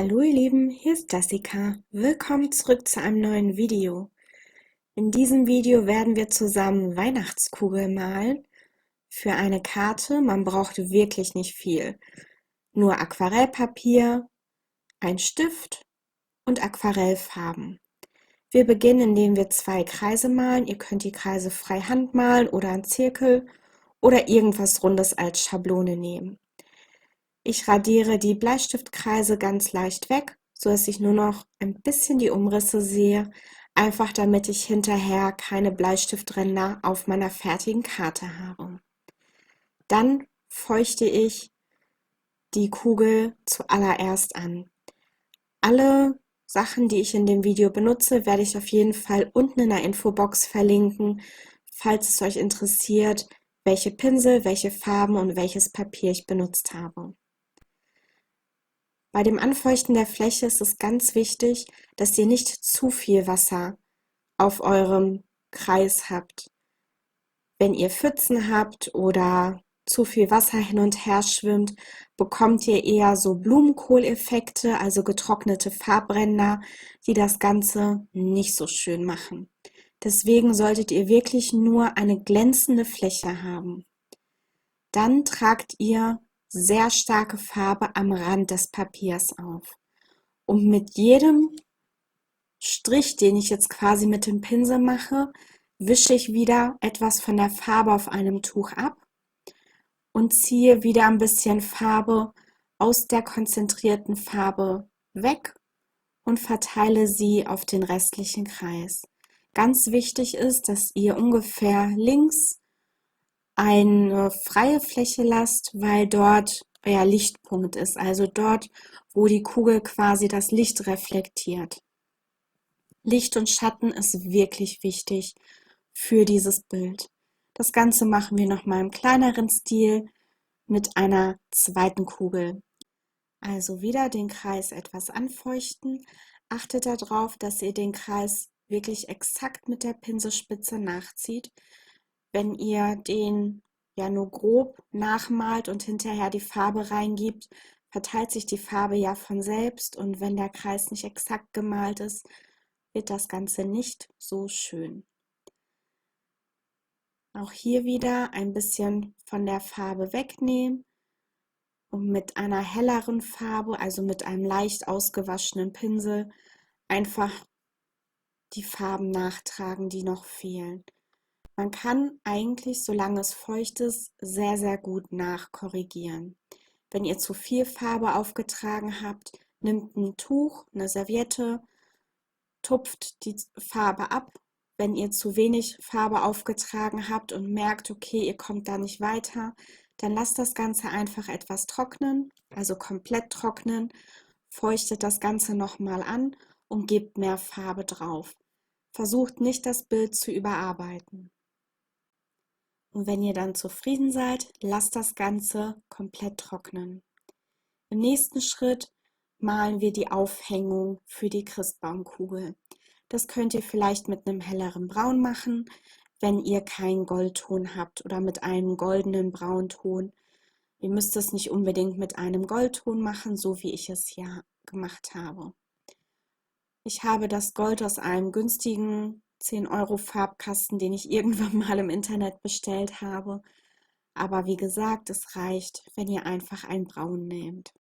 Hallo ihr Lieben, hier ist Jessica. Willkommen zurück zu einem neuen Video. In diesem Video werden wir zusammen Weihnachtskugeln malen für eine Karte. Man braucht wirklich nicht viel. Nur Aquarellpapier, ein Stift und Aquarellfarben. Wir beginnen, indem wir 2 Kreise malen. Ihr könnt die Kreise frei Hand malen oder einen Zirkel oder irgendwas Rundes als Schablone nehmen. Ich radiere die Bleistiftkreise ganz leicht weg, so dass ich nur noch ein bisschen die Umrisse sehe, einfach damit ich hinterher keine Bleistiftränder auf meiner fertigen Karte habe. Dann feuchte ich die Kugel zuallererst an. Alle Sachen, die ich in dem Video benutze, werde ich auf jeden Fall unten in der Infobox verlinken, falls es euch interessiert, welche Pinsel, welche Farben und welches Papier ich benutzt habe. Bei dem Anfeuchten der Fläche ist es ganz wichtig, dass ihr nicht zu viel Wasser auf eurem Kreis habt. Wenn ihr Pfützen habt oder zu viel Wasser hin und her schwimmt, bekommt ihr eher so Blumenkohleffekte, also getrocknete Farbränder, die das Ganze nicht so schön machen. Deswegen solltet ihr wirklich nur eine glänzende Fläche haben. Dann tragt ihr sehr starke Farbe am Rand des Papiers auf. Und mit jedem Strich, den ich jetzt quasi mit dem Pinsel mache, wische ich wieder etwas von der Farbe auf einem Tuch ab und ziehe wieder ein bisschen Farbe aus der konzentrierten Farbe weg und verteile sie auf den restlichen Kreis. Ganz wichtig ist, dass ihr ungefähr links eine freie Fläche lasst, weil dort euer Lichtpunkt ist, also dort, wo die Kugel quasi das Licht reflektiert. Licht und Schatten ist wirklich wichtig für dieses Bild. Das Ganze machen wir nochmal im kleineren Stil mit einer zweiten Kugel. Also wieder den Kreis etwas anfeuchten. Achtet darauf, dass ihr den Kreis wirklich exakt mit der Pinselspitze nachzieht. Wenn ihr den ja nur grob nachmalt und hinterher die Farbe reingibt, verteilt sich die Farbe ja von selbst, und wenn der Kreis nicht exakt gemalt ist, wird das Ganze nicht so schön. Auch hier wieder ein bisschen von der Farbe wegnehmen und mit einer helleren Farbe, also mit einem leicht ausgewaschenen Pinsel, einfach die Farben nachtragen, die noch fehlen. Man kann eigentlich, solange es feucht ist, sehr, sehr gut nachkorrigieren. Wenn ihr zu viel Farbe aufgetragen habt, nehmt ein Tuch, eine Serviette, tupft die Farbe ab. Wenn ihr zu wenig Farbe aufgetragen habt und merkt, okay, ihr kommt da nicht weiter, dann lasst das Ganze einfach etwas trocknen, also komplett trocknen, feuchtet das Ganze nochmal an und gebt mehr Farbe drauf. Versucht nicht, das Bild zu überarbeiten. Und wenn ihr dann zufrieden seid, lasst das Ganze komplett trocknen. Im nächsten Schritt malen wir die Aufhängung für die Christbaumkugel. Das könnt ihr vielleicht mit einem helleren Braun machen, wenn ihr keinen Goldton habt, oder mit einem goldenen Braunton. Ihr müsst es nicht unbedingt mit einem Goldton machen, so wie ich es ja gemacht habe. Ich habe das Gold aus einem günstigen 10 € Farbkasten, den ich irgendwann mal im Internet bestellt habe. Aber wie gesagt, es reicht, wenn ihr einfach ein Braun nehmt.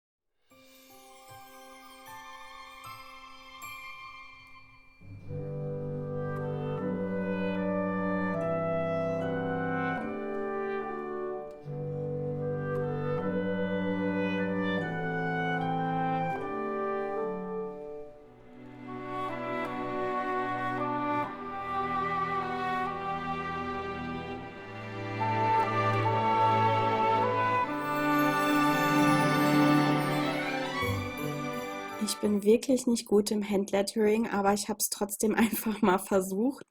Ich bin wirklich nicht gut im Handlettering, aber ich habe es trotzdem einfach mal versucht.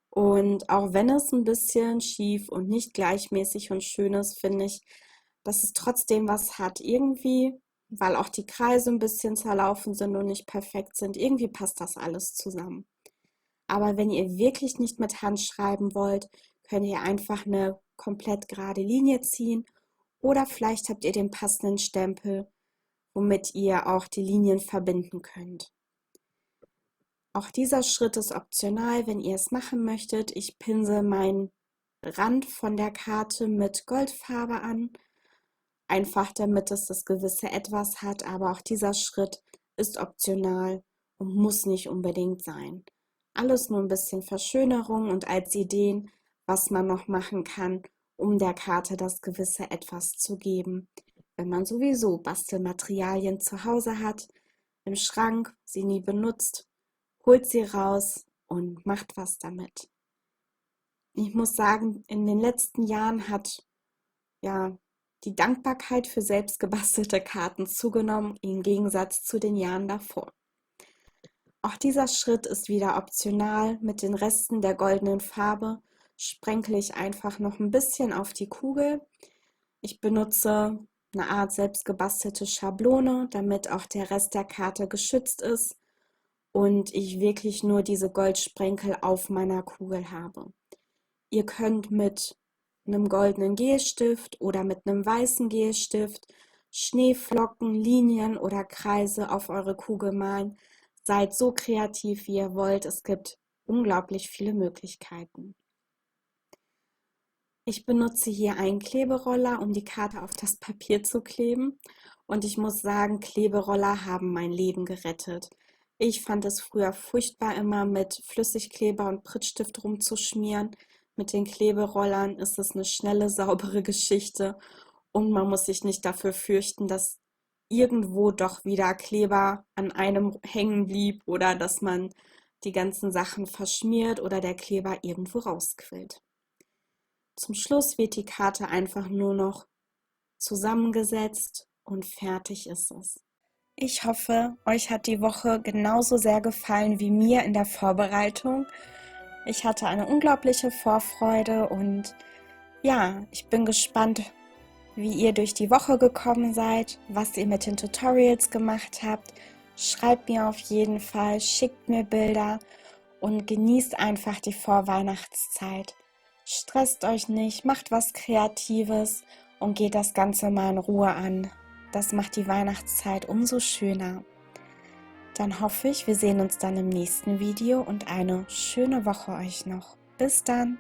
Und auch wenn es ein bisschen schief und nicht gleichmäßig und schön ist, finde ich, dass es trotzdem was hat. Irgendwie, weil auch die Kreise ein bisschen zerlaufen sind und nicht perfekt sind, irgendwie passt das alles zusammen. Aber wenn ihr wirklich nicht mit Hand schreiben wollt, könnt ihr einfach eine komplett gerade Linie ziehen, oder vielleicht habt ihr den passenden Stempel womit ihr auch die Linien verbinden könnt. Auch dieser Schritt ist optional, wenn ihr es machen möchtet. Ich pinsel meinen Rand von der Karte mit Goldfarbe an, einfach damit es das gewisse Etwas hat, aber auch dieser Schritt ist optional und muss nicht unbedingt sein. Alles nur ein bisschen Verschönerung und als Ideen, was man noch machen kann, um der Karte das gewisse Etwas zu geben. Wenn man sowieso Bastelmaterialien zu Hause hat, im Schrank, sie nie benutzt, holt sie raus und macht was damit. Ich muss sagen, in den letzten Jahren hat ja die Dankbarkeit für selbst gebastelte Karten zugenommen, im Gegensatz zu den Jahren davor. Auch dieser Schritt ist wieder optional. Mit den Resten der goldenen Farbe sprenkle ich einfach noch ein bisschen auf die Kugel. Ich benutze eine Art selbst gebastelte Schablone, damit auch der Rest der Karte geschützt ist und ich wirklich nur diese Goldsprenkel auf meiner Kugel habe. Ihr könnt mit einem goldenen Gelstift oder mit einem weißen Gelstift Schneeflocken, Linien oder Kreise auf eure Kugel malen. Seid so kreativ, wie ihr wollt. Es gibt unglaublich viele Möglichkeiten. Ich benutze hier einen Kleberoller, um die Karte auf das Papier zu kleben. Und ich muss sagen, Kleberoller haben mein Leben gerettet. Ich fand es früher furchtbar, immer mit Flüssigkleber und Prittstift rumzuschmieren. Mit den Kleberollern ist es eine schnelle, saubere Geschichte und man muss sich nicht dafür fürchten, dass irgendwo doch wieder Kleber an einem hängen blieb oder dass man die ganzen Sachen verschmiert oder der Kleber irgendwo rausquillt. Zum Schluss wird die Karte einfach nur noch zusammengesetzt und fertig ist es. Ich hoffe, euch hat die Woche genauso sehr gefallen wie mir in der Vorbereitung. Ich hatte eine unglaubliche Vorfreude und ja, ich bin gespannt, wie ihr durch die Woche gekommen seid, was ihr mit den Tutorials gemacht habt. Schreibt mir auf jeden Fall, schickt mir Bilder und genießt einfach die Vorweihnachtszeit. Stresst euch nicht, macht was Kreatives und geht das Ganze mal in Ruhe an. Das macht die Weihnachtszeit umso schöner. Dann hoffe ich, wir sehen uns dann im nächsten Video und eine schöne Woche euch noch. Bis dann!